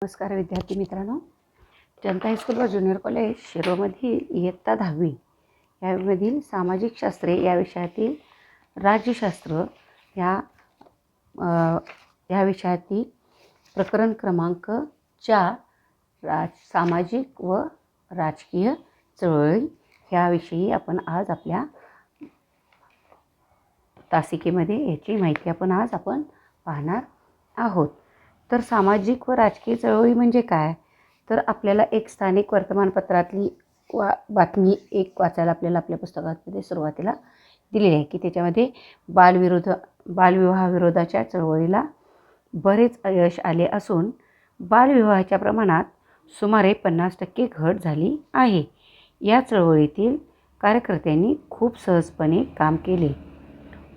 नमस्कार विद्यार्थी मित्रांनो, जनता हायस्कूल व ज्युनियर कॉलेज शिरोमधील इयत्ता 10वी यामधील सामाजिक शास्त्रे या विषयातील राज्यशास्त्र या विषयातील प्रकरण क्रमांक 4 सामाजिक व राजकीय चळवळी ह्याविषयी आपण आज आपल्या तासिकेमध्ये याची माहिती आपण पाहणार आहोत. तर सामाजिक व राजकीय चळवळी म्हणजे काय? तर आपल्याला एक स्थानिक वर्तमानपत्रातली बातमी एक वाचायला आपल्याला आपल्या पुस्तकामध्ये सुरुवातीला दिलेली आहे की त्याच्यामध्ये बालविवाहाविरोधाच्या चळवळीला बरेच यश आले असून बालविवाहाच्या प्रमाणात सुमारे 50% घट झाली आहे. या चळवळीतील कार्यकर्त्यांनी खूप सहजपणे काम केले.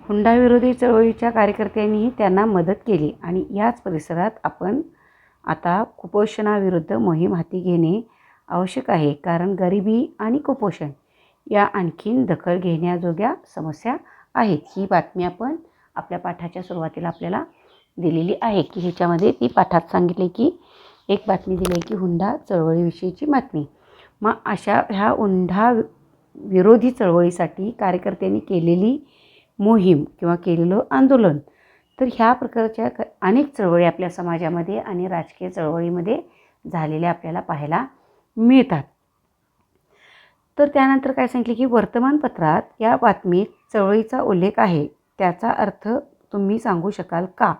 हुंडाविरोधी चळवळीच्या कार्यकर्त्यांनीही त्यांना मदत केली आणि याच परिसरात आपण आता कुपोषणाविरुद्ध मोहीम हाती घेणे आवश्यक आहे, कारण गरिबी आणि कुपोषण या आणखीन दखल घेण्याजोग्या समस्या आहेत. ही बातमी आपण आपल्या पाठाच्या सुरुवातीला आपल्याला दिलेली आहे की ह्याच्यामध्ये ती पाठात सांगितले की एक बातमी दिली आहे की हुंडा चळवळीविषयीची बातमी. मग अशा ह्या हुंडा विरोधी चळवळीसाठी कार्यकर्त्यांनी केलेली मोहीम किंवा केलेलं आंदोलन, तर ह्या प्रकारच्या अनेक चळवळी आपल्या समाजामध्ये आणि राजकीय चळवळीमध्ये झालेल्या आपल्याला पाहायला मिळतात. तर त्यानंतर काय सांगितले की वर्तमानपत्रात या बातमीत चळवळीचा उल्लेख आहे, त्याचा अर्थ तुम्ही सांगू शकाल का?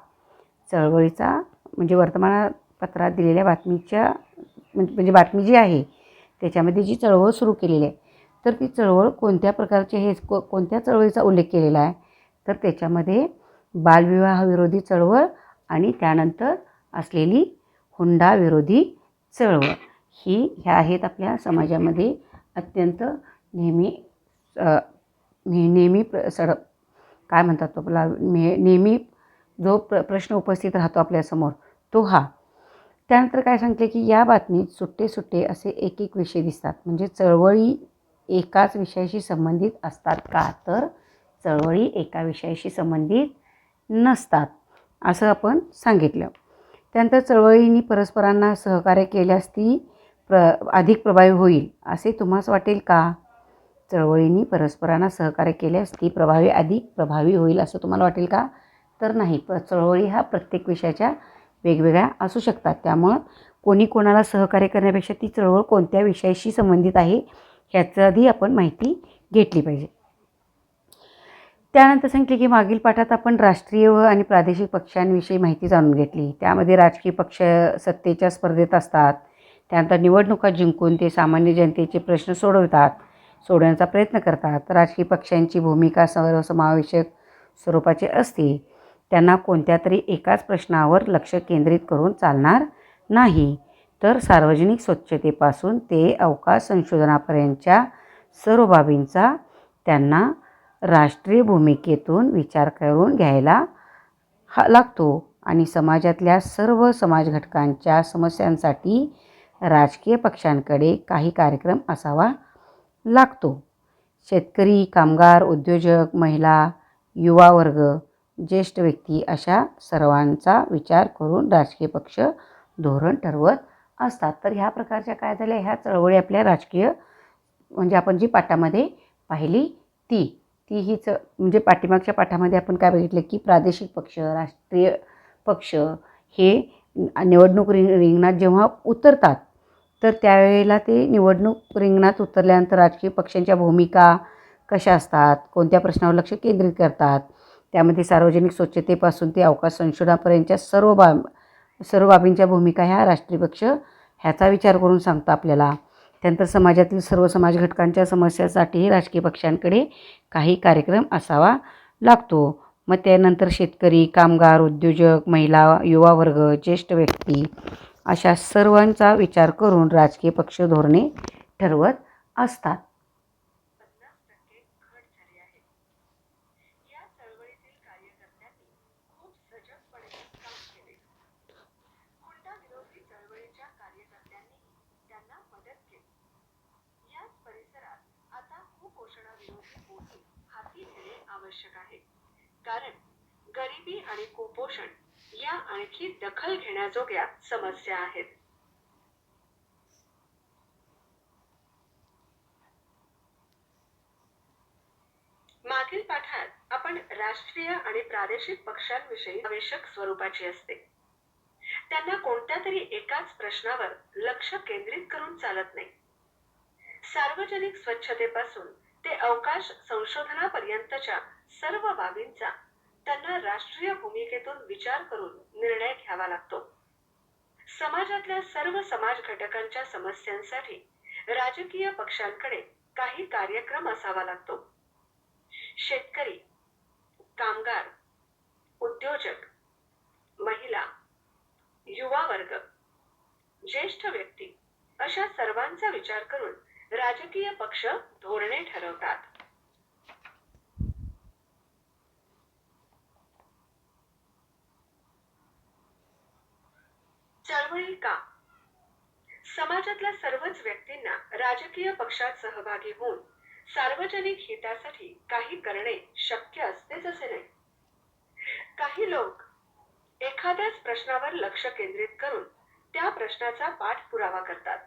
चळवळीचा म्हणजे वर्तमानपत्रात दिलेल्या बातमीच्या म्हणजे बातमी जी आहे त्याच्यामध्ये जी चळवळ सुरू केलेली आहे, तर ती चळवळ कोणत्या प्रकारचे कोणत्या चळवळीचा उल्लेख केलेला आहे? तर त्याच्यामध्ये बालविवाहाविरोधी चळवळ आणि त्यानंतर असलेली हुंडाविरोधी चळवळ ह्या आहेत आपल्या समाजामध्ये अत्यंत नेहमी काय म्हणतात तो आपला नेहमी जो प्रश्न उपस्थित राहतो आपल्यासमोर तो हा. त्यानंतर काय सांगितले की या बातमीत सुट्टे असे एक विषय दिसतात. म्हणजे चळवळी एकाच विषयाशी संबंधित असतात का? तर चळवळी एका विषयाशी संबंधित नसतात असं आपण सांगितलं. त्यानंतर चळवळींनी परस्परांना सहकार्य केल्यास ती अधिक प्रभावी होईल असे तुम्हाला वाटेल का? चळवळींनी परस्परांना सहकार्य केल्यास ती अधिक प्रभावी होईल असं तुम्हाला वाटेल का? तर नाही. चळवळी हा प्रत्येक विषयाच्या वेगवेगळ्या असू शकतात. त्यामुळं कोणी कोणाला सहकार्य करण्यापेक्षा ती चळवळ कोणत्या विषयाशी संबंधित आहे ह्याचा आधी आपण माहिती घेतली पाहिजे. त्यानंतर सांगितले की मागील पाठात आपण राष्ट्रीय आणि प्रादेशिक पक्षांविषयी माहिती जाणून घेतली. त्यामध्ये राजकीय पक्ष सत्तेच्या स्पर्धेत असतात. त्यानंतर निवडणुका जिंकून ते सामान्य जनतेचे प्रश्न सोडवण्याचा प्रयत्न करतात. राजकीय पक्षांची भूमिका सर्वसमावेशक स्वरूपाची असते. त्यांना कोणत्या तरी एकाच प्रश्नावर लक्ष केंद्रित करून चालणार नाही, तर सार्वजनिक स्वच्छतेपासून ते अवकाश संशोधनापर्यंतच्या सर्व बाबींचा त्यांना राष्ट्रीय भूमिकेतून विचार करून घ्यायला लागतो आणि समाजातल्या सर्व समाजघटकांच्या समस्यांसाठी राजकीय पक्षांकडे काही कार्यक्रम असावा लागतो. शेतकरी, कामगार, उद्योजक, महिला, युवा वर्ग, ज्येष्ठ व्यक्ती अशा सर्वांचा विचार करून राजकीय पक्ष धोरण ठरवत असतात. तर ह्या प्रकारच्या काय झाल्या ह्या चळवळी आपल्या राजकीय म्हणजे आपण जी पाठामध्ये पाहिली ती हीच म्हणजे पाठीमागच्या पाठामध्ये आपण काय बघितलं की प्रादेशिक पक्ष, राष्ट्रीय पक्ष हे निवडणूक रिंगणात जेव्हा उतरतात, तर त्यावेळेला ते निवडणूक रिंगणात उतरल्यानंतर राजकीय पक्षांच्या भूमिका कशा असतात, कोणत्या प्रश्नावर लक्ष केंद्रित करतात, त्यामध्ये सार्वजनिक स्वच्छतेपासून ते अवकाश संशोधनापर्यंतच्या सर्व बाबींच्या भूमिका ह्या राष्ट्रीय पक्ष ह्याचा विचार करून सांगतो आपल्याला. त्यानंतर समाजातील सर्व समाजघटकांच्या समस्यासाठी राजकीय पक्षांकडे काही कार्यक्रम असावा लागतो. मग त्यानंतर शेतकरी, कामगार, उद्योजक, महिला, युवा वर्ग, ज्येष्ठ व्यक्ती अशा सर्वांचा विचार करून राजकीय पक्ष धोरणे ठरवत असतात. आवश्यक आहे, कारण गरिबी आणि कुपोषण या आणखी दखल घेण्याजोग्या समस्या आहेत. मागील पाठात आपण राष्ट्रीय आणि प्रादेशिक पक्षांविषयी आवश्यक स्वरूपाची असते. त्यांना कोणत्या तरी एकाच प्रश्नावर लक्ष केंद्रित करून चालत नाही. सार्वजनिक स्वच्छतेपासून ते अवकाश संशोधनापर्यंतच्या सर्व बाबींचा त्यांना राष्ट्रीय भूमिकेतून विचार करून निर्णय घ्यावा लागतो. समाजातल्या सर्व समाज घटकांच्या समस्यांसाठी राजकीय पक्षांकडे काही कार्यक्रम असावा लागतो. शेतकरी, कामगार, उद्योजक, महिला, युवा वर्ग, ज्येष्ठ व्यक्ती अशा सर्वांचा विचार करून राजकीय पक्ष धोरणे ठरवतात. चळवळी का? समाजातल्या सर्वच व्यक्तींना राजकीय पक्षात सहभागी होऊन सार्वजनिक हितासाठी काही करणे शक्य असतेच असे नाही. काही लोक एखाद्याच प्रश्नावर लक्ष केंद्रित करून त्या प्रश्नाचा पाठपुरावा करतात.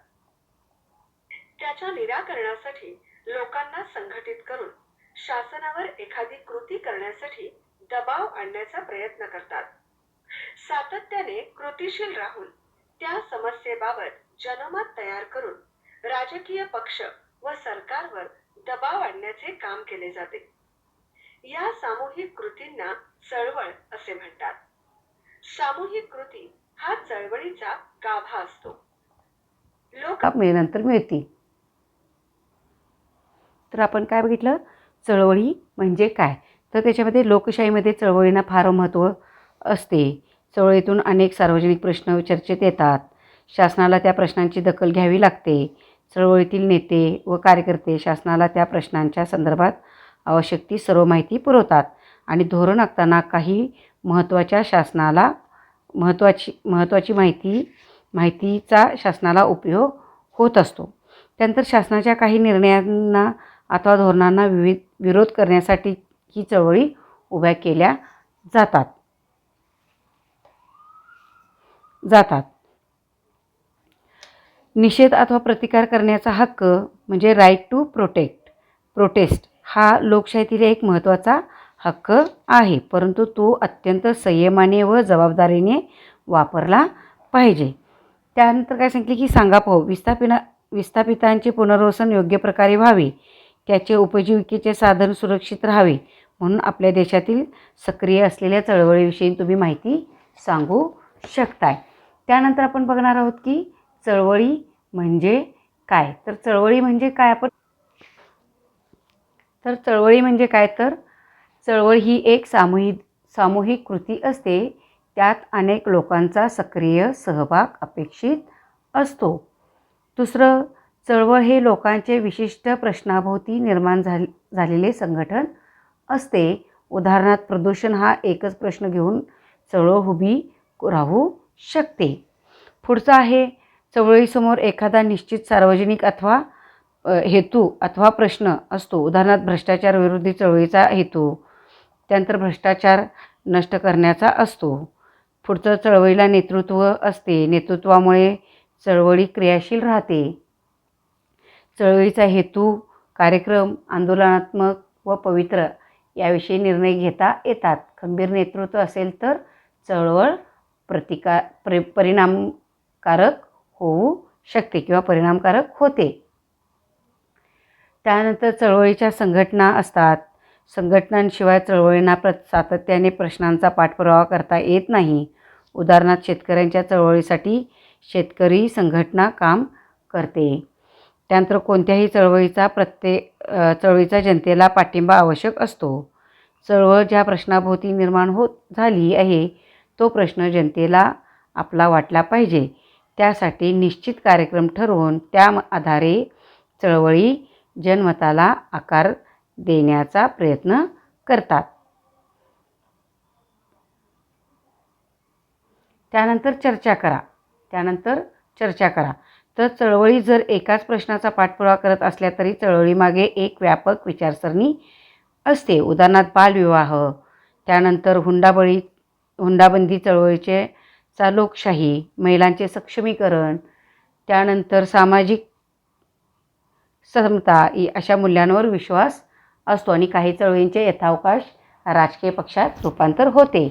त्याच्या निराकरणासाठी लोकांना संघटित करून शासनावर एखादी कृती करण्यासाठी दबाव आणण्याचा प्रयत्न करतात. सातत्याने कृतीशील राहून त्या समस्येबाबत जनमत तयार करून राजकीय पक्ष व सरकारवर दबाव आणण्याचे काम केले जाते. या सामूहिक कृतींना चळवळ असे म्हणतात. सामूहिक कृती हा चळवळीचा गाभा असतो. लोक नंतर मिळतील. तर आपण काय बघितलं, चळवळी म्हणजे काय, तर त्याच्यामध्ये लोकशाहीमध्ये चळवळींना फार महत्त्व असते. चळवळीतून अनेक सार्वजनिक प्रश्न चर्चेत येतात. शासनाला त्या प्रश्नांची दखल घ्यावी लागते. चळवळीतील नेते व कार्यकर्ते शासनाला त्या प्रश्नांच्या संदर्भात आवश्यक ती सर्व माहिती पुरवतात आणि धोरण आखताना काही महत्त्वाची माहितीचा शासनाला उपयोग होत असतो. त्यानंतर शासनाच्या काही निर्णयांना अथवा धोरणांना विरोध करण्यासाठी ही चळवळी उभ्या केल्या जातात. निषेध अथवा प्रतिकार करण्याचा हक्क म्हणजे राईट टू प्रोटेस्ट हा लोकशाहीतील एक महत्त्वाचा हक्क आहे, परंतु तो अत्यंत संयमाने व जबाबदारीने वापरला पाहिजे. त्यानंतर काय सांगितले की सांगापोह विस्थापितांचे पुनर्वसन योग्य प्रकारे व्हावे, त्याचे उपजीविकेचे साधन सुरक्षित राहावे म्हणून आपल्या देशातील सक्रिय असलेल्या चळवळीविषयी तुम्ही माहिती सांगू शकताय. त्यानंतर आपण बघणार आहोत की चळवळी म्हणजे काय. तर चळवळी म्हणजे काय, तर चळवळ ही एक सामूहिक कृती असते. त्यात अनेक लोकांचा सक्रिय सहभाग अपेक्षित असतो. दुसरं, चळवळ हे लोकांचे विशिष्ट प्रश्नाभोवती निर्माण झालेले संघटन असते. उदाहरणार्थ प्रदूषण हा एकच प्रश्न घेऊन चळवळ उभी राहू शकते. पुढचं आहे, चळवळीसमोर एखादा निश्चित सार्वजनिक अथवा हेतू अथवा प्रश्न असतो. उदाहरणार्थ भ्रष्टाचार विरोधी चळवळीचा हेतू त्यानंतर भ्रष्टाचार नष्ट करण्याचा असतो. पुढचं, चळवळीला नेतृत्व असते. नेतृत्वामुळे चळवळी क्रियाशील राहते. चळवळीचा हेतू, कार्यक्रम आंदोलनात्मक व पवित्र याविषयी निर्णय घेता येतात. खंबीर नेतृत्व असेल तर चळवळ परिणामकारक होऊ शकते किंवा परिणामकारक होते. त्यानंतर चळवळीच्या संघटना असतात. संघटनांशिवाय चळवळींना सातत्याने प्रश्नांचा पाठपुरावा करता येत नाही. उदाहरणार्थ शेतकऱ्यांच्या चळवळीसाठी शेतकरी संघटना काम करते. त्यानंतर कोणत्याही चळवळीचा जनतेला पाठिंबा आवश्यक असतो. चळवळ ज्या प्रश्नाभोवती निर्माण झाली आहे तो प्रश्न जनतेला आपला वाटला पाहिजे. त्यासाठी निश्चित कार्यक्रम ठरवून त्या आधारे चळवळी जनमताला आकार देण्याचा प्रयत्न करतात. त्यानंतर चर्चा करा. तर चळवळी जर एकाच प्रश्नाचा पाठपुरावा करत असल्या तरी चळवळीमागे एक व्यापक विचारसरणी असते. उदाहरणार्थ बालविवाह, त्यानंतर हुंडाबंदी चळवळीचे चा लोकशाही, महिलांचे सक्षमीकरण, त्यानंतर सामाजिक समता अशा मूल्यांवर विश्वास असतो आणि काही चळवळींचे यथावकाश राजकीय पक्षात रूपांतर होते.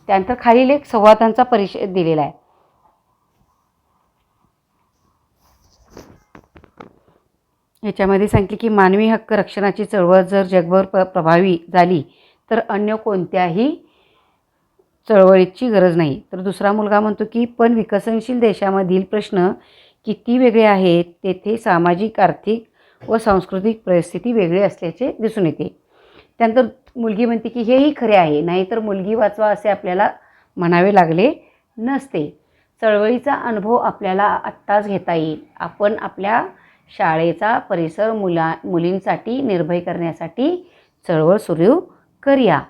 त्यानंतर खालील एक संवादांचा परिचय दिलेला आहे. याच्यामध्ये सांगितले की मानवी हक्क रक्षणाची चळवळ जर जगभर प्रभावी झाली तर अन्य कोणत्याही चळवळीची गरज नाही. तर दुसरा मुलगा म्हणतो की पण विकसनशील देशामधील प्रश्न किती वेगळे आहेत, तेथे सामाजिक, आर्थिक व सांस्कृतिक परिस्थिती वेगळी असल्याचे दिसून येते. त्यानंतर मुलगी म्हणते की हेही खरे आहे, नाहीतर मुलगी वाचवा असे आपल्याला म्हणावे लागले नसते. चळवळीचा अनुभव आपल्याला आत्ताच घेता येईल. आपण आपल्या शाळेचा परिसर मुलींसाठी निर्भय करण्यासाठी चळवळ सुरू करूया.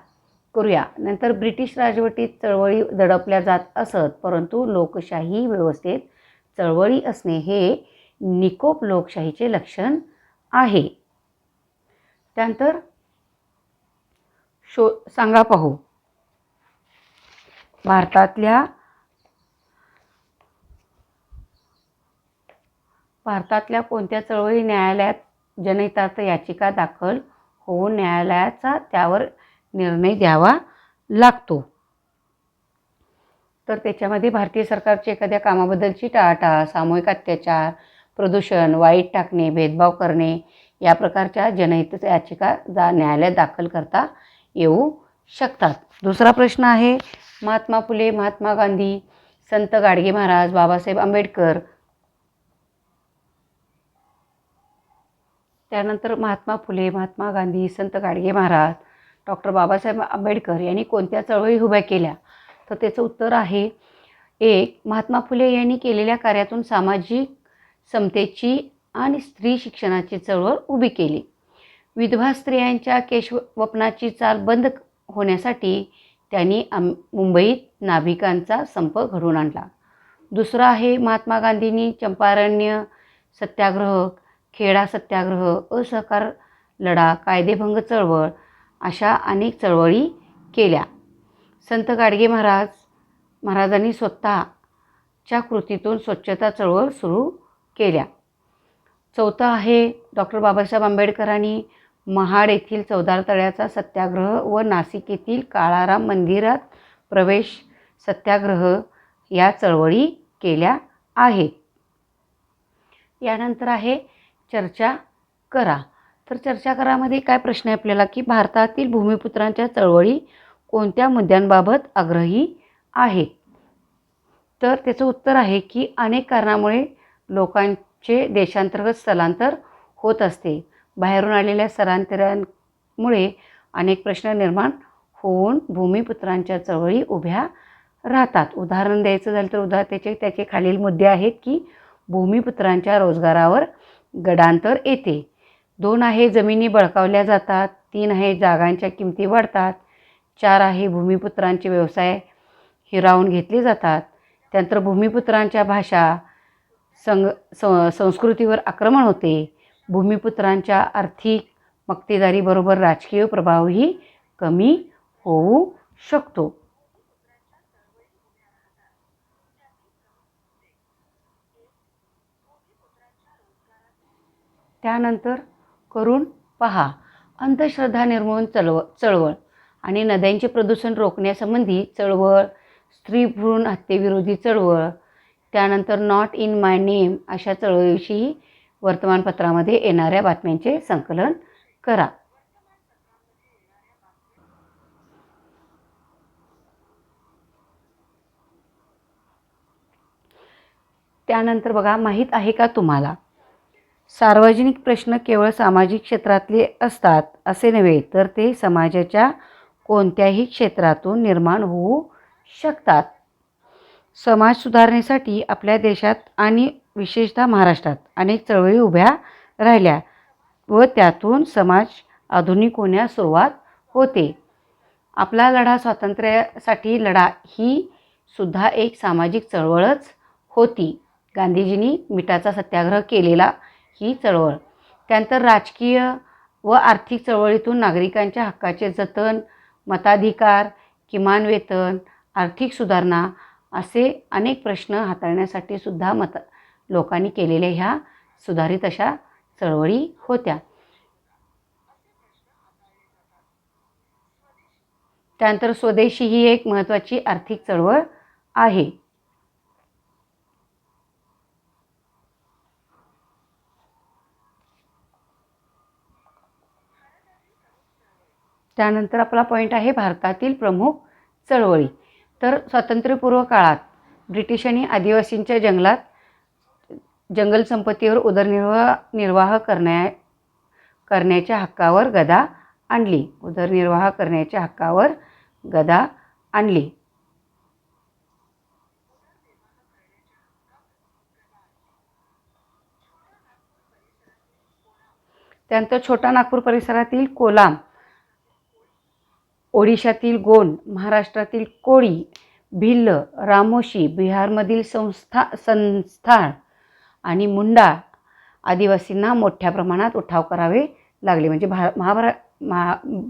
नंतर ब्रिटिश राजवटीत चळवळी दडपल्या जात असत, परंतु लोकशाही व्यवस्थेत चळवळी असणे हे निकोप लोकशाहीचे लक्षण आहे. त्यानंतर सांगा पाहू. भारतातल्या कोणत्या चळवळी न्यायालयात जनहितार्थ याचिका दाखल होऊन न्यायालयाचा त्यावर निर्णय द्यावा लागतो. तर त्याच्यामध्ये भारतीय सरकारची एखाद्या कामाबद्दलची टाळाटाळ, सामूहिक अत्याचार, प्रदूषण, वाईट टाकणे, भेदभाव करणे या प्रकारच्या जनहित याचिका न्यायालयात दाखल करता येऊ शकतात. दुसरा प्रश्न आहे महात्मा फुले, महात्मा गांधी, संत गाडगे महाराज, बाबासाहेब आंबेडकर. त्यानंतर महात्मा फुले, महात्मा गांधी, संत गाडगे महाराज, डॉक्टर बाबासाहेब आंबेडकर यांनी कोणत्या चळवळी उभ्या केल्या? तर त्याचं उत्तर आहे 1. महात्मा फुले यांनी केलेल्या कार्यातून सामाजिक समतेची आणि स्त्री शिक्षणाची चळवळ उभी केली. विधवा स्त्रियांच्या केशवपनाची चाल बंद होण्यासाठी त्यांनी मुंबईत नाभिकांचा संप घडवून आणला. दुसरा आहे महात्मा गांधींनी चंपारण्य सत्याग्रह, खेडा सत्याग्रह, असहकार लढा, कायदेभंग अशा अनेक चळवळी केल्या. संत गाडगे महाराजांनी स्वतःच्या कृतीतून स्वच्छता चळवळ सुरू केल्या. चौथा आहे डॉक्टर बाबासाहेब आंबेडकरांनी महाड येथील चौदार तळ्याचा सत्याग्रह व नाशिक येथील काळाराम मंदिरात प्रवेश सत्याग्रह या चळवळी केल्या आहेत. यानंतर आहे चर्चा करा. तर चर्चा करामध्ये काय प्रश्न आहे आपल्याला की भारतातील भूमिपुत्रांच्या चळवळी कोणत्या मुद्द्यांबाबत आग्रही आहेत? तर त्याचं उत्तर आहे की अनेक कारणामुळे लोकांचे देशांतर्गत स्थलांतर होत असते. बाहेरून आलेल्या स्थलांतरांमुळे अनेक प्रश्न निर्माण होऊन भूमिपुत्रांच्या चळवळी उभ्या राहतात. उदाहरण द्यायचं झालं तर त्याचे खालील मुद्दे आहेत की भूमिपुत्रांच्या रोजगारावर गडांतर येते. 2 आहे जमिनी बळकावल्या जातात. 3 आहे जागांच्या किमती वाढतात. 4 आहे भूमिपुत्रांचे व्यवसाय हिरावून घेतले जातात. त्यानंतर भूमिपुत्रांच्या भाषा संस्कृतीवर आक्रमण होते. भूमिपुत्रांच्या आर्थिक मक्तेदारीबरोबर राजकीय प्रभावही कमी होऊ शकतो. त्यानंतर करून पहा. अंधश्रद्धा निर्मूलन चळवळ आणि नद्यांचे प्रदूषण रोखण्यासंबंधी चळवळ, स्त्री भ्रूण हत्येविरोधी चळवळ, त्यानंतर नॉट इन माय नेम अशा चळवळीविषयी वर्तमानपत्रामध्ये येणाऱ्या बातम्यांचे संकलन करा. त्यानंतर बघा, माहीत आहे का तुम्हाला सार्वजनिक प्रश्न केवळ सामाजिक क्षेत्रातले असतात असे नव्हे, तर ते समाजाच्या कोणत्याही क्षेत्रातून निर्माण होऊ शकतात. समाज सुधारणेसाठी आपल्या देशात आणि विशेषतः महाराष्ट्रात अनेक चळवळी उभ्या राहिल्या व त्यातून समाज आधुनिक होण्यास सुरुवात होते. आपला लढा, स्वातंत्र्यासाठी लढा ही सुद्धा एक सामाजिक चळवळच होती. गांधीजींनी मिठाचा सत्याग्रह केलेला ही चळवळ. त्यानंतर राजकीय व आर्थिक चळवळीतून नागरिकांच्या हक्काचे जतन, मताधिकार, किमान वेतन आर्थिक सुधारणा असे अनेक प्रश्न हाताळण्यासाठी सुद्धा लोकांनी केलेल्या ह्या सुधारित अशा चळवळी होत्या. त्यानंतर स्वदेशी ही एक महत्त्वाची आर्थिक चळवळ आहे. त्यानंतर आपला पॉईंट आहे भारतातील प्रमुख चळवळी. तर स्वातंत्र्यपूर्व काळात ब्रिटिशांनी आदिवासींच्या जंगल संपत्तीवर उदरनिर्वाह करण्याच्या हक्कावर गदा आणली. उदरनिर्वाह करण्याच्या हक्कावर गदा आणली. त्यानंतर छोटा नागपूर परिसरातील कोलाम, ओडिशातील गोंड, महाराष्ट्रातील कोळी, भिल्ल, रामोशी, बिहारमधील संस्थाळ आणि मुंडा आदिवासींना मोठ्या प्रमाणात उठाव करावे लागले. म्हणजे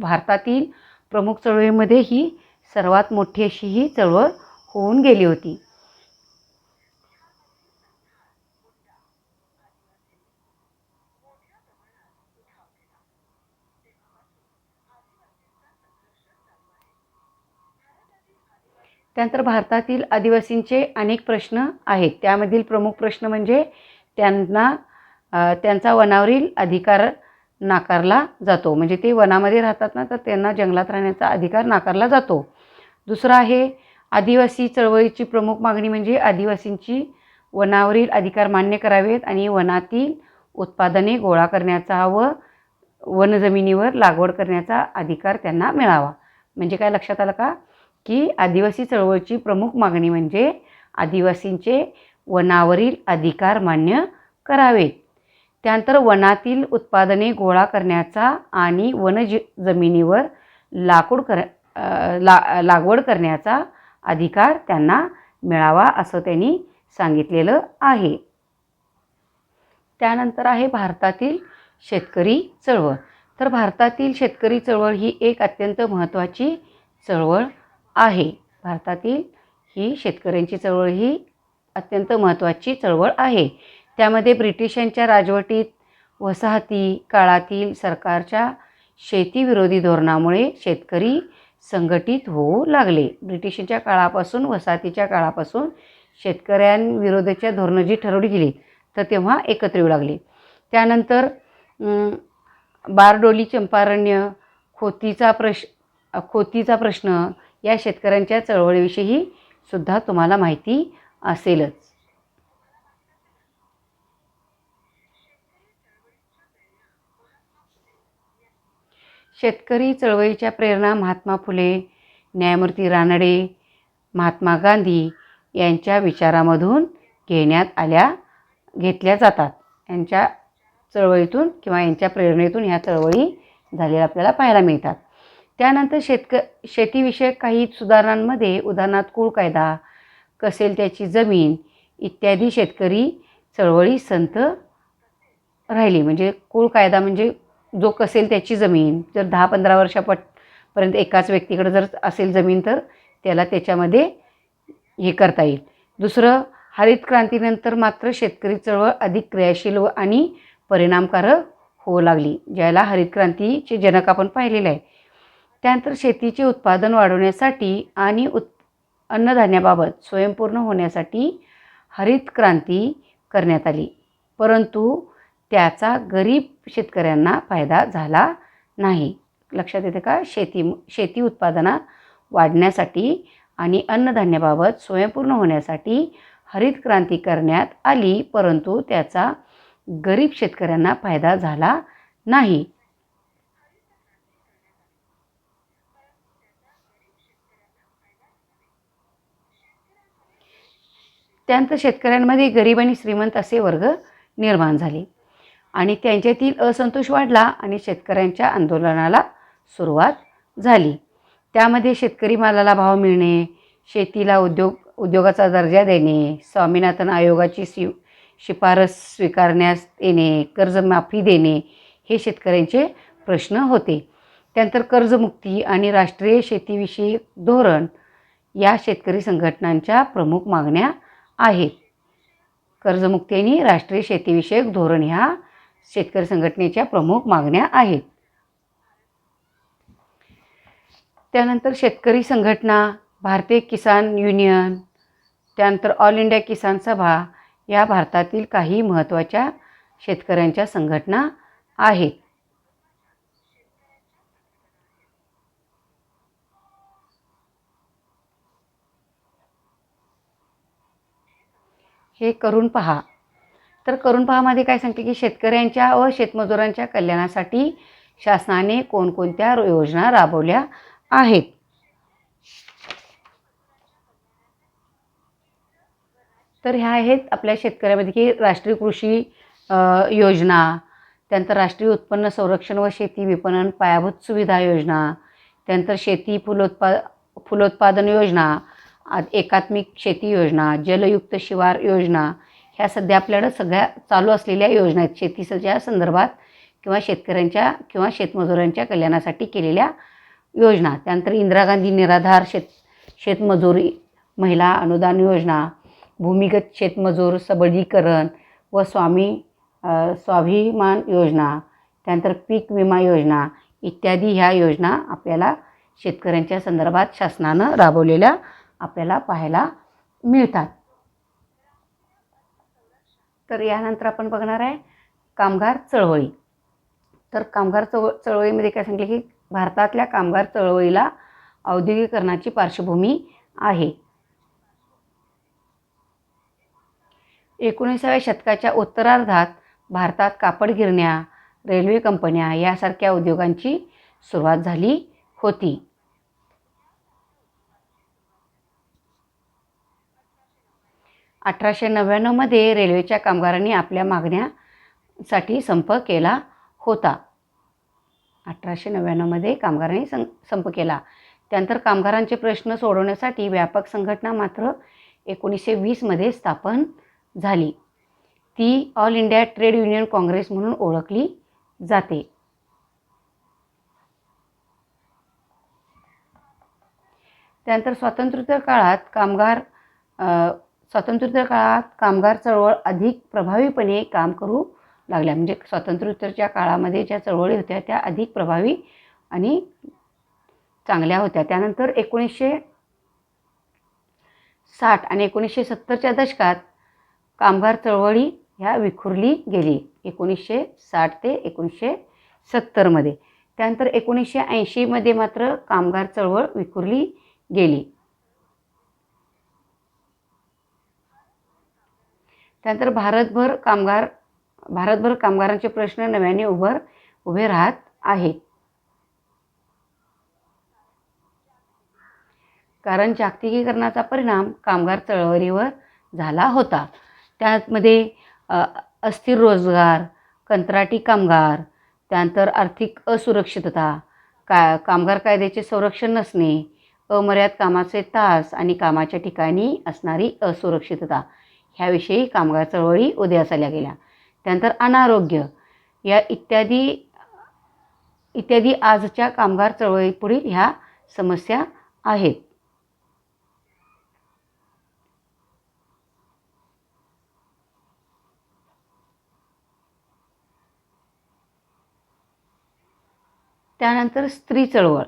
भारतातील प्रमुख चळवळीमध्ये ही सर्वात मोठी अशी ही चळवळ होऊन गेली होती. त्यानंतर भारतातील आदिवासींचे अनेक प्रश्न आहेत. त्यामधील प्रमुख प्रश्न म्हणजे त्यांचा वनावरील अधिकार नाकारला जातो. म्हणजे ते वनामध्ये राहतात ना, तर त्यांना जंगलात राहण्याचा अधिकार नाकारला जातो. दुसरा आहे आदिवासी चळवळीची प्रमुख मागणी म्हणजे आदिवासींची वनावरील अधिकार मान्य करावेत आणि वनातील उत्पादने गोळा करण्याचा व वनजमिनीवर लागवड करण्याचा अधिकार त्यांना मिळावा. म्हणजे काय लक्षात आलं का, की आदिवासी चळवळीची प्रमुख मागणी म्हणजे आदिवासींचे वनावरील अधिकार मान्य करावेत. त्यानंतर वनातील उत्पादने गोळा करण्याचा आणि जमिनीवर लागवड करण्याचा अधिकार त्यांना मिळावा असं त्यांनी सांगितलेलं आहे. त्यानंतर आहे भारतातील शेतकरी चळवळ. तर भारतातील शेतकरी चळवळ ही एक अत्यंत महत्त्वाची चळवळ आहे. भारतातील ही शेतकऱ्यांची चळवळ ही अत्यंत महत्त्वाची चळवळ आहे. त्यामध्ये ब्रिटिशांच्या राजवटीत वसाहती काळातील सरकारच्या शेतीविरोधी धोरणामुळे शेतकरी संघटित होऊ लागले. ब्रिटिशांच्या काळापासून वसाहतीच्या काळापासून शेतकऱ्यांविरोधाच्या धोरणं जी ठरवली गेली तर तेव्हा एकत्र येऊ लागले. त्यानंतर बारडोली चंपारण्य, खोतीचा प्रश्न या शेतकऱ्यांच्या चळवळीविषयी सुद्धा तुम्हाला माहिती असेलच. शेतकरी चळवळीच्या प्रेरणा महात्मा फुले, न्यायमूर्ती रानडे, महात्मा गांधी यांच्या विचारामधून घेतल्या जातात. यांच्या चळवळीतून किंवा यांच्या प्रेरणेतून ह्या चळवळी झालेल्या आपल्याला पाहायला मिळतात. त्यानंतर शेतीविषयक काही सुधारणांमध्ये उदाहरणार्थ कुळ कायदा, कसेल त्याची जमीन इत्यादी शेतकरी चळवळी संत राहिली. म्हणजे कुळ कायदा म्हणजे जो कसेल त्याची जमीन, जर 10-15 वर्षापर्यंत एकाच व्यक्तीकडे जर असेल जमीन तर त्याला त्याच्यामध्ये हे करता येईल. दुसरं, हरित क्रांतीनंतर मात्र शेतकरी चळवळ अधिक क्रियाशील आणि परिणामकारक होऊ लागली, ज्याला हरित क्रांतीचे जनक आपण पाहिलेले आहे. त्यानंतर शेतीचे उत्पादन वाढवण्यासाठी आणि अन्नधान्याबाबत स्वयंपूर्ण होण्यासाठी हरित क्रांती करण्यात आली, परंतु त्याचा गरीब शेतकऱ्यांना फायदा झाला नाही. लक्षात येते का, शेती उत्पादना वाढण्यासाठी आणि अन्नधान्याबाबत स्वयंपूर्ण होण्यासाठी हरित क्रांती करण्यात आली, परंतु त्याचा गरीब शेतकऱ्यांना फायदा झाला नाही. त्यानंतर शेतकऱ्यांमध्ये गरीब आणि श्रीमंत असे वर्ग निर्माण झाले आणि त्यांच्यातील असंतोष वाढला आणि शेतकऱ्यांच्या आंदोलनाला सुरुवात झाली. त्यामध्ये शेतकरी मालाला भाव मिळणे, शेतीला उद्योगाचा दर्जा देणे, स्वामीनाथन आयोगाची शिफारस स्वीकारण्यास येणे, कर्जमाफी देणे हे शेतकऱ्यांचे प्रश्न होते. त्यानंतर कर्जमुक्ती आणि राष्ट्रीय शेतीविषयक धोरण या शेतकरी संघटनांच्या प्रमुख मागण्या आहेत. कर्जमुक्ती आणि राष्ट्रीय शेतीविषयक धोरण ह्या शेतकरी संघटनेच्या प्रमुख मागण्या आहेत. त्यानंतर शेतकरी संघटना, भारतीय किसान युनियन, त्यानंतर ऑल इंडिया किसान सभा या भारतातील काही महत्त्वाच्या शेतकऱ्यांच्या संघटना आहेत. हे करून पहा. तर करून पहामध्ये काय सांगते की शेतकऱ्यांच्या व शेतमजुरांच्या कल्याणासाठी शासनाने कोणकोणत्या योजना राबवल्या आहेत. तर ह्या आहेत आपल्या शेतकऱ्यामध्ये की राष्ट्रीय कृषी योजना, त्यानंतर राष्ट्रीय उत्पन्न संरक्षण व शेती विपणन पायाभूत सुविधा योजना, त्यानंतर शेती फुलोत्पादन योजना, एकात्मिक शेती योजना, जलयुक्त शिवार योजना, ह्या सध्या आपल्याकडं सगळ्या चालू असलेल्या योजना आहेत शेतीच्या संदर्भात किंवा शेतकऱ्यांच्या किंवा शेतमजुरांच्या कल्याणासाठी केलेल्या योजना. त्यानंतर इंदिरा गांधी निराधार शेतमजुरी महिला अनुदान योजना, भूमिगत शेतमजूर सबलीकरण व स्वाभिमान योजना, त्यानंतर पीक विमा योजना इत्यादी ह्या योजना आपल्याला शेतकऱ्यांच्या संदर्भात शासनानं राबवलेल्या आपल्याला पाहायला मिळतात. तर यानंतर आपण बघणार आहे कामगार चळवळी. तर कामगार चळवळीमध्ये काय सांगितले की भारतातल्या कामगार चळवळीला औद्योगिकरणाची पार्श्वभूमी आहे. 19व्या शतकाच्या उत्तरार्धात भारतात कापड गिरण्या, रेल्वे कंपन्या यासारख्या उद्योगांची सुरुवात झाली होती. – 1899मध्ये रेल्वेच्या कामगारांनी आपल्या मागण्यासाठी संप केला होता. 1899मध्ये कामगारांनी संप केला. त्यानंतर कामगारांचे प्रश्न सोडवण्यासाठी व्यापक संघटना मात्र 1920मध्ये स्थापन झाली. ती all India trade union Congress म्हणून ओळखली जाते. त्यानंतर स्वातंत्र्योत्तर काळात कामगार चळवळ अधिक प्रभावीपणे काम करू लागल्या. म्हणजे स्वातंत्र्योत्तरच्या काळामध्ये ज्या चळवळी होत्या त्या अधिक प्रभावी आणि चांगल्या होत्या. त्यानंतर 1960 आणि 1970च्या दशकात कामगार चळवळी ह्या विखुरली गेली 1960 ते 1970मध्ये. त्यानंतर 1980मध्ये मात्र कामगार चळवळ विखुरली गेली. त्यानंतर भारतभर कामगारांचे प्रश्न नव्याने उभे राहत आहेत. कारण जागतिकीकरणाचा परिणाम कामगार चळवळीवर झाला होता. त्यामध्ये अस्थिर रोजगार, कंत्राटी कामगार, त्यानंतर आर्थिक असुरक्षितता, कामगार कायद्याचे संरक्षण नसणे, अमर्याद कामाचे तास आणि कामाच्या ठिकाणी असणारी असुरक्षितता ह्याविषयी कामगार चळवळी उदयास आल्या गेल्या. त्यानंतर अनारोग्य या इत्यादी आजच्या कामगार चळवळीपुढील ह्या समस्या आहेत. त्यानंतर स्त्री चळवळ.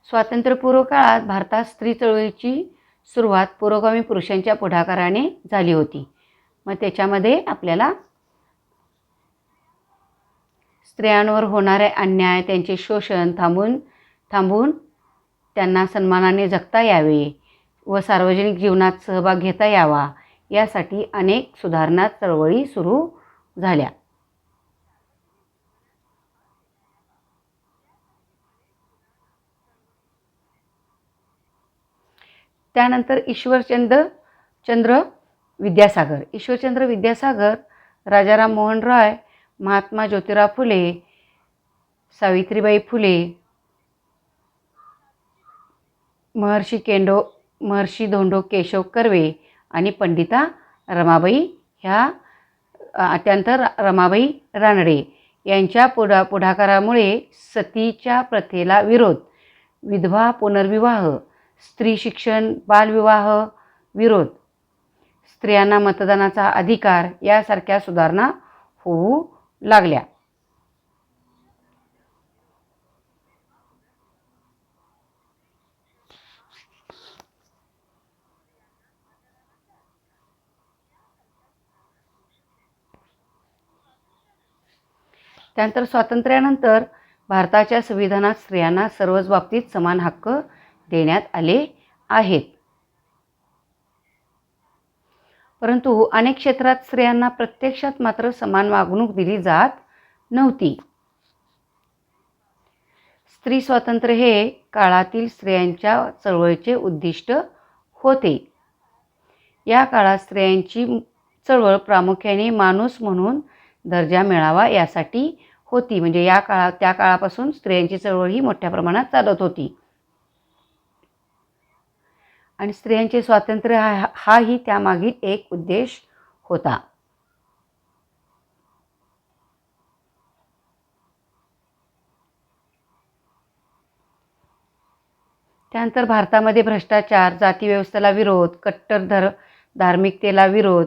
स्वातंत्र्यपूर्व काळात भारतात स्त्री चळवळीची सुरुवात पुरोगामी पुरुषांच्या पुढाकाराने झाली होती. मग त्याच्यामध्ये आपल्याला स्त्रियांवर होणारे अन्याय, त्यांचे शोषण थांबवून त्यांना सन्मानाने जगता यावे व सार्वजनिक जीवनात सहभाग घेता यावा यासाठी अनेक सुधारणा चळवळी सुरू झाल्या. त्यानंतर ईश्वरचंद्र विद्यासागर, राजाराम मोहन रॉय, महात्मा ज्योतिराव फुले, सावित्रीबाई फुले, महर्षी धोंडो केशव कर्वे आणि पंडिता रमाबाई त्यानंतर रमाबाई रानडे यांच्या पुढाकारामुळे सतीच्या प्रथेला विरोध विधवा पुनर्विवाह, स्त्री शिक्षण, बालविवाह विरोध, स्त्रियांना मतदानाचा अधिकार यासारख्या सुधारणा होऊ लागल्या. त्यानंतर स्वातंत्र्यानंतर भारताच्या संविधानात स्त्रियांना सर्वच बाबतीत समान हक्क देण्यात आले आहेत. परंतु अनेक क्षेत्रात स्त्रियांना प्रत्यक्षात मात्र समान वागणूक दिली जात नव्हती. स्त्री स्वातंत्र्य हे काळातील स्त्रियांच्या चळवळीचे उद्दिष्ट होते. या काळात स्त्रियांची चळवळ प्रामुख्याने माणूस म्हणून दर्जा मिळावा यासाठी होती. म्हणजे त्या काळापासून स्त्रियांची चळवळ ही मोठ्या प्रमाणात चालत होती आणि स्त्रियांचे स्वातंत्र्य हाही त्यामागील एक उद्देश होता. त्यानंतर भारतामध्ये भ्रष्टाचार, जातीव्यवस्थेला विरोध, कट्टर धार्मिकतेला विरोध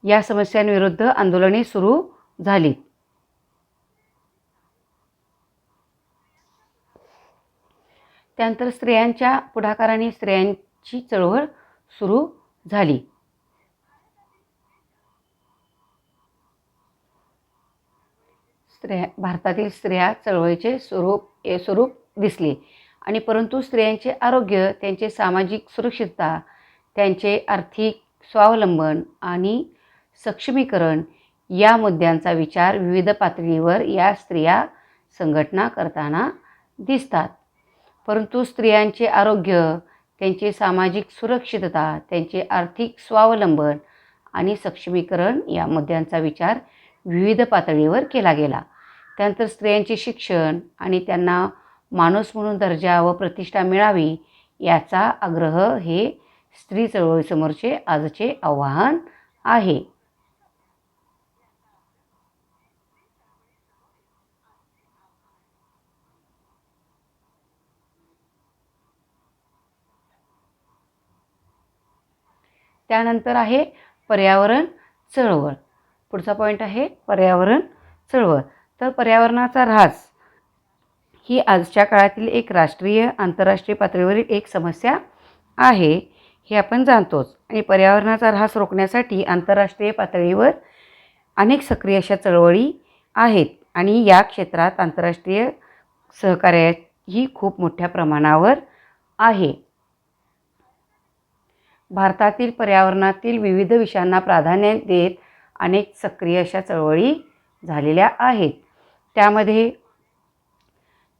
या समस्यांविरुद्ध आंदोलने सुरू झाली. त्यानंतर स्त्रियांच्या पुढाकाराने स्त्रियांची चळवळ सुरू झाली. भारतातील स्त्रिया चळवळीचे स्वरूप दिसले आणि परंतु स्त्रियांचे आरोग्य, त्यांचे सामाजिक सुरक्षितता, त्यांचे आर्थिक स्वावलंबन आणि सक्षमीकरण या मुद्द्यांचा विचार विविध पातळीवर या स्त्रिया संघटना करताना दिसतात. परंतु स्त्रियांचे आरोग्य, त्यांचे सामाजिक सुरक्षितता, त्यांचे आर्थिक स्वावलंबन आणि सक्षमीकरण या मुद्द्यांचा विचार विविध पातळीवर केला गेला. त्यानंतर स्त्रियांचे शिक्षण आणि त्यांना माणूस म्हणून दर्जा व प्रतिष्ठा मिळावी याचा आग्रह हे स्त्री चळवळीसमोरचे आजचे आव्हान आहे. त्यानंतर आहे पर्यावरण चळवळ. पुढचा पॉईंट आहे पर्यावरण चळवळ. तर पर्यावरणाचा ऱ्हास ही आजच्या काळातील एक राष्ट्रीय, आंतरराष्ट्रीय पातळीवरील एक समस्या आहे हे आपण जाणतोच. आणि पर्यावरणाचा ऱ्हास रोखण्यासाठी आंतरराष्ट्रीय पातळीवर अनेक सक्रिय अशा चळवळी आहेत आणि या क्षेत्रात आंतरराष्ट्रीय सहकार्यही खूप मोठ्या प्रमाणावर आहे. भारतातील पर्यावरणातील विविध विषयांना प्राधान्य देत अनेक सक्रिय अशा चळवळी झालेल्या आहेत.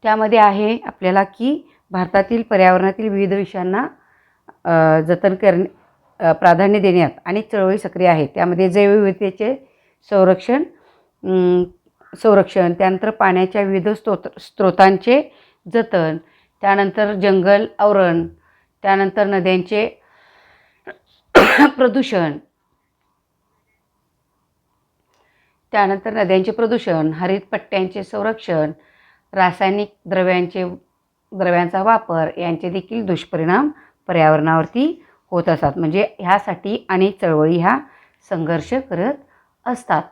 त्यामध्ये आहे आपल्याला की भारतातील पर्यावरणातील विविध विषयांना प्राधान्य देण्यात अनेक चळवळी सक्रिय आहेत. त्यामध्ये जैवविविधतेचे संरक्षण, त्यानंतर पाण्याच्या विविध स्रोतांचे जतन, त्यानंतर जंगल आवरण, त्यानंतर नद्यांचे प्रदूषण, हरित पट्ट्यांचे संरक्षण, रासायनिक द्रव्यांचा वापर यांचे देखील दुष्परिणाम पर्यावरणावरती होत असतात. म्हणजे ह्यासाठी अनेक चळवळी ह्या संघर्ष करत असतात.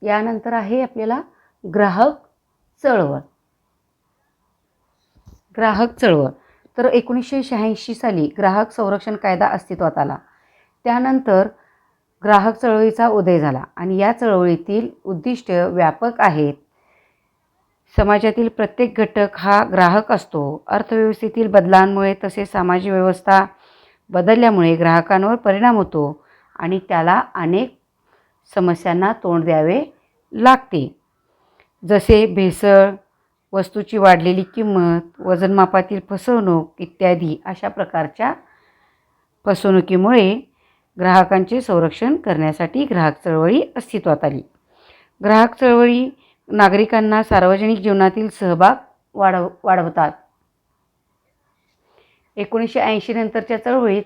यानंतर आहे आपल्याला ग्राहक चळवळ. तर 1986 साली ग्राहक संरक्षण कायदा अस्तित्वात आला. त्यानंतर ग्राहक चळवळीचा उदय झाला आणि या चळवळीतील उद्दिष्ट व्यापक आहेत. समाजातील प्रत्येक घटक हा ग्राहक असतो. अर्थव्यवस्थेतील बदलांमुळे तसेच सामाजिक व्यवस्था बदलल्यामुळे ग्राहकांवर परिणाम होतो आणि त्याला अनेक समस्यांना तोंड द्यावे लागते. जसे भेसळ, वस्तूची वाढलेली किंमत, वजनमापातील फसवणूक इत्यादी. अशा प्रकारच्या फसवणुकीमुळे ग्राहकांचे संरक्षण करण्यासाठी ग्राहक चळवळी अस्तित्वात आली. ग्राहक चळवळी नागरिकांना सार्वजनिक जीवनातील सहभाग वाढवतात. 1980 नंतरच्या चळवळीत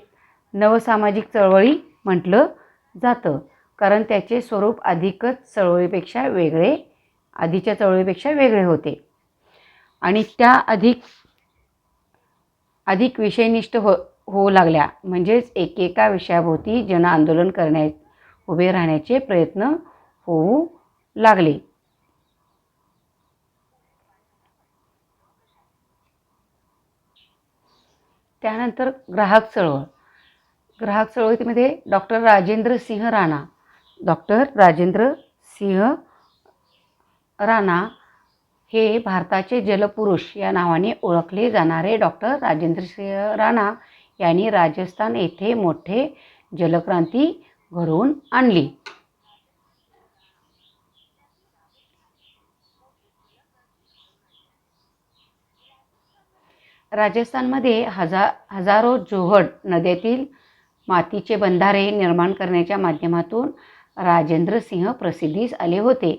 नवसामाजिक चळवळी म्हटलं जातं, कारण त्याचे स्वरूप अधिकच आधीच्या चळवळीपेक्षा वेगळे होते आणि त्या अधिक विषयनिष्ठ होऊ लागल्या. म्हणजेच एकेका विषयाभोवती जन आंदोलन उभे राहण्याचे प्रयत्न होऊ लागले. त्यानंतर ग्राहक चळवळीमध्ये डॉक्टर राजेंद्र सिंह राणा हे भारताचे जलपुरुष या नावाने ओळखले जाणारे डॉक्टर राजेंद्र सिंह राणा यांनी राजस्थान येथे मोठे जलक्रांती घडवून आणली. राजस्थानमध्ये हजारो जोहड नद्यातील मातीचे बंधारे निर्माण करण्याच्या माध्यमातून राजेंद्र सिंह प्रसिद्धीस आले होते.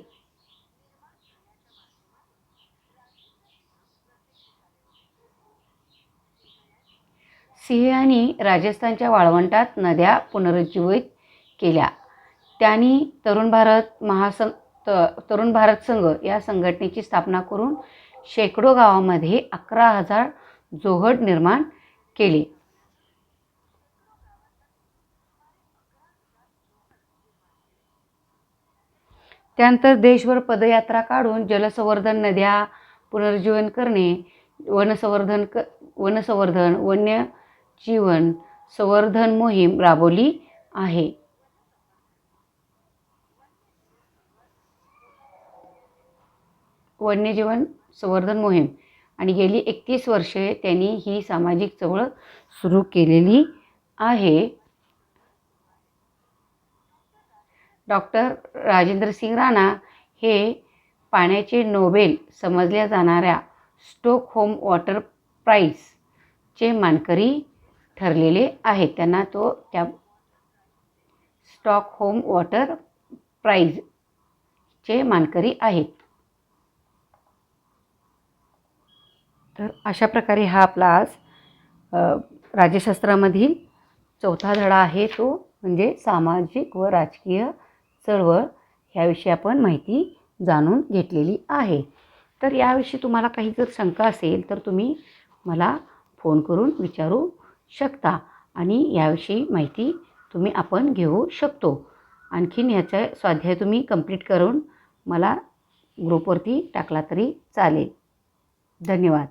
सिंह यांनी राजस्थानच्या वाळवंटात नद्या पुनरुज्जीवित केल्या. त्यांनी तरुण भारत संघ या संघटनेची स्थापना करून शेकडो गावामध्ये 11,000 जोहड निर्माण केले. त्यानंतर देशभर पदयात्रा काढून जलसंवर्धन, नद्या पुनरुज्जीवन करणे, वनसंवर्धन, वन्यजीवन संवर्धन मोहीम राबवली आहे. वन्यजीवन संवर्धन मोहीम आणि गेली 31 वर्षे त्यांनी ही सामाजिक चळवळ सुरू केलेली आहे. डॉक्टर राजेंद्र सिंह राणा हे पाण्याचे नोबेल समजल्या जाणाऱ्या स्टॉकहोम वॉटर प्राईजचे मानकरी ठरलेले आहेत. त्यांना त्या स्टॉकहोम वॉटर प्राईजचे मानकरी आहेत. तर अशा प्रकारे हा आपला आज राज्यशास्त्रामधील चौथा धडा आहे, तो म्हणजे सामाजिक व राजकीय चळवळ ह्याविषयी आपण माहिती जाणून घेतलेली आहे. तर याविषयी तुम्हाला काही जर शंका असेल तर तुम्ही मला फोन करून विचारू शकता आणि याविषयी माहिती आपण घेऊ शकतो. आणखीन ह्याचा स्वाध्याय तुम्ही कंप्लीट करून मला ग्रुपवरती टाकला तरी चालेल. धन्यवाद.